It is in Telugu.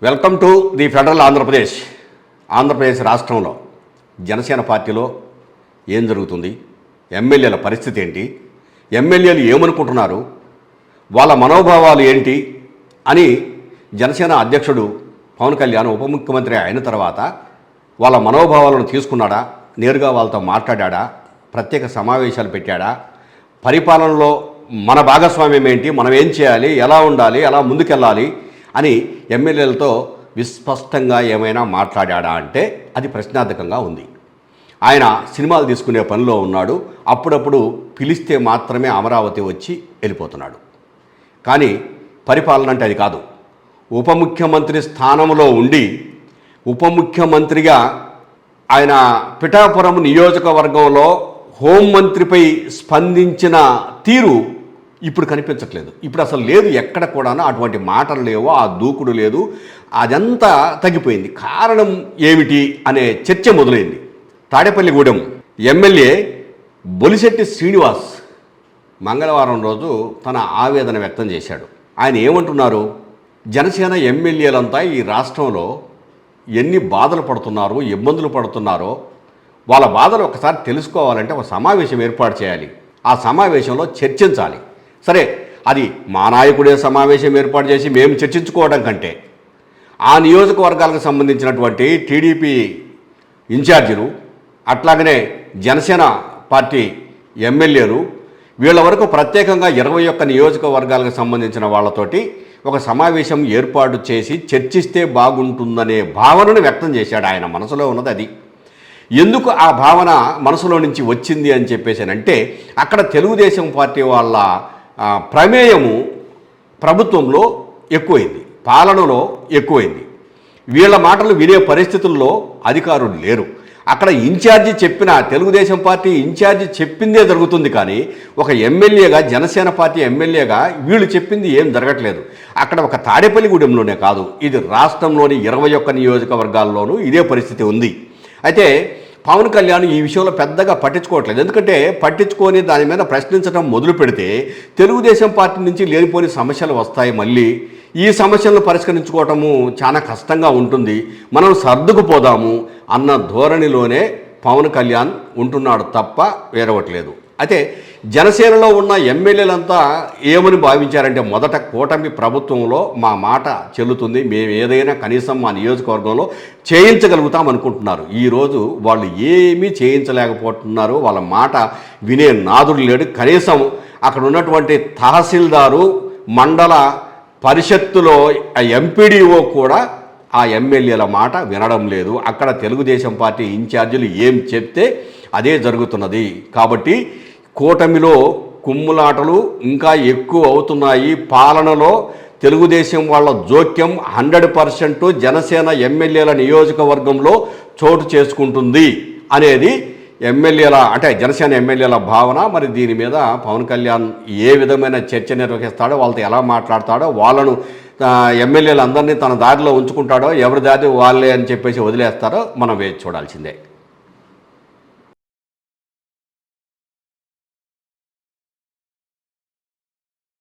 Welcome to the federal Andhra Pradesh. Andhra Pradesh రాష్ట్రంలో జనసేన పార్టీలో ఏం జరుగుతుంది, ఎమ్మెల్యేల పరిస్థితి ఏంటి, ఎమ్మెల్యేలు ఏమనుకుంటున్నారు, వాళ్ళ మనోభావాలు ఏంటి అని జనసేన అధ్యక్షుడు పవన్ కళ్యాణ్ ఉప ముఖ్యమంత్రి అయిన తర్వాత వాళ్ళ మనోభావాలను తీసుకున్నాడా, నేరుగా వాళ్ళతో మాట్లాడా, ప్రత్యేక సమావేశాలు పెట్టాడా, పరిపాలనలో మన భాగస్వామ్యం ఏంటి, మనం ఏం చేయాలి, ఎలా ఉండాలి, ఎలా ముందుకెళ్ళాలి అని ఎమ్మెల్యేలతో విస్పష్టంగా ఏమైనా మాట్లాడా అంటే అది ప్రశ్నార్థకంగా ఉంది. ఆయన సినిమాలు తీసుకునే పనిలో ఉన్నాడు. అప్పుడప్పుడు పిలిస్తే మాత్రమే అమరావతి వచ్చి వెళ్ళిపోతున్నాడు. కానీ పరిపాలన అంటే అది కాదు. ఉప ముఖ్యమంత్రి స్థానంలో ఉండి ఉప ముఖ్యమంత్రిగా ఆయన పిఠాపురం నియోజకవర్గంలో హోంమంత్రిపై స్పందించిన తీరు ఇప్పుడు కనిపించట్లేదు. ఇప్పుడు అసలు లేదు, ఎక్కడ కూడా అటువంటి మాటలు లేవు, ఆ దూకుడు లేదు, అదంతా తగ్గిపోయింది. కారణం ఏమిటి అనే చర్చ మొదలైంది. తాడేపల్లిగూడెం ఎమ్మెల్యే బొలిశెట్టి శ్రీనివాస్ మంగళవారం రోజు తన ఆవేదన వ్యక్తం చేశాడు. ఆయన ఏమంటున్నారు, జనసేన ఎమ్మెల్యేలంతా ఈ రాష్ట్రంలో ఎన్ని బాధలు పడుతున్నారో, ఇబ్బందులు పడుతున్నారో వాళ్ళ బాధలు ఒకసారి తెలుసుకోవాలంటే ఒక సమావేశం ఏర్పాటు చేయాలి, ఆ సమావేశంలో చర్చించాలి. సరే, అది మా నాయకుడే సమావేశం ఏర్పాటు చేసి మేము చర్చించుకోవడం కంటే ఆ నియోజకవర్గాలకు సంబంధించినటువంటి టీడీపీ ఇన్ఛార్జీలు, అట్లాగనే జనసేన పార్టీ ఎమ్మెల్యేలు, వీళ్ళ వరకు ప్రత్యేకంగా 21 నియోజకవర్గాలకు సంబంధించిన వాళ్ళతోటి ఒక సమావేశం ఏర్పాటు చేసి చర్చిస్తే బాగుంటుందనే భావనను వ్యక్తం చేశాడు. ఆయన మనసులో ఉన్నది అది. ఎందుకు ఆ భావన మనసులో నుంచి వచ్చింది అని చెప్పేసానంటే, అక్కడ తెలుగుదేశం పార్టీ వాళ్ళ ప్రమేయము ప్రభుత్వంలో ఎక్కువైంది, పాలనలో ఎక్కువైంది. వీళ్ళ మాటలు వినే పరిస్థితుల్లో అధికారులు లేరు. అక్కడ ఇన్ఛార్జి చెప్పిన, తెలుగుదేశం పార్టీ ఇన్ఛార్జి చెప్పిందే జరుగుతుంది. కానీ ఒక ఎమ్మెల్యేగా, జనసేన పార్టీ ఎమ్మెల్యేగా వీళ్ళు చెప్పింది ఏం జరగట్లేదు. అక్కడ ఒక తాడేపల్లిగూడెంలోనే కాదు, ఇది రాష్ట్రంలోని 21 నియోజకవర్గాల్లోనూ ఇదే పరిస్థితి ఉంది. అయితే పవన్ కళ్యాణ్ ఈ విషయంలో పెద్దగా పట్టించుకోవట్లేదు. ఎందుకంటే పట్టించుకొని దాని మీద ప్రశ్నించడం మొదలు పెడితే తెలుగుదేశం పార్టీ నుంచి లేనిపోని సమస్యలు వస్తాయి. మళ్ళీ ఈ సమస్యలను పరిష్కరించుకోవటము చాలా కష్టంగా ఉంటుంది, మనం సర్దుకుపోదాము అన్న ధోరణిలోనే పవన్ కళ్యాణ్ ఉంటున్నాడు తప్ప వేరవట్లేదు. అయితే జనసేనలో ఉన్న ఎమ్మెల్యేలంతా ఏమని భావించారంటే, మొదట కూటమి ప్రభుత్వంలో మా మాట చెల్లుతుంది, మేము ఏదైనా కనీసం మా నియోజకవర్గంలో చేయించగలుగుతాం అనుకుంటున్నారు. ఈరోజు వాళ్ళు ఏమీ చేయించలేకపోతున్నారు. వాళ్ళ మాట వినే నాదుడు లేడు. కనీసం అక్కడ ఉన్నటువంటి తహసీల్దారు, మండల పరిషత్తులో ఎంపీడీఓ కూడా ఆ ఎమ్మెల్యేల మాట వినడం లేదు. అక్కడ తెలుగుదేశం పార్టీ ఇన్ఛార్జీలు ఏం చెప్తే అదే జరుగుతున్నది. కాబట్టి కూటమిలో కుమ్ములాటలు ఇంకా ఎక్కువ అవుతున్నాయి. పాలనలో తెలుగుదేశం వాళ్ళ జోక్యం 100% జనసేన ఎమ్మెల్యేల నియోజకవర్గంలో చోటు చేసుకుంటుంది అనేది ఎమ్మెల్యేల, అంటే జనసేన ఎమ్మెల్యేల భావన. మరి దీని మీద పవన్ కళ్యాణ్ ఏ విధమైన చర్చ నిర్వహిస్తాడో, వాళ్ళతో ఎలా మాట్లాడతాడో, వాళ్ళను ఎమ్మెల్యేలు అందరినీ తన దారిలో ఉంచుకుంటాడో, ఎవరి దారి వాళ్ళే అని చెప్పేసి వదిలేస్తారో మనం వేచి చూడాల్సిందే.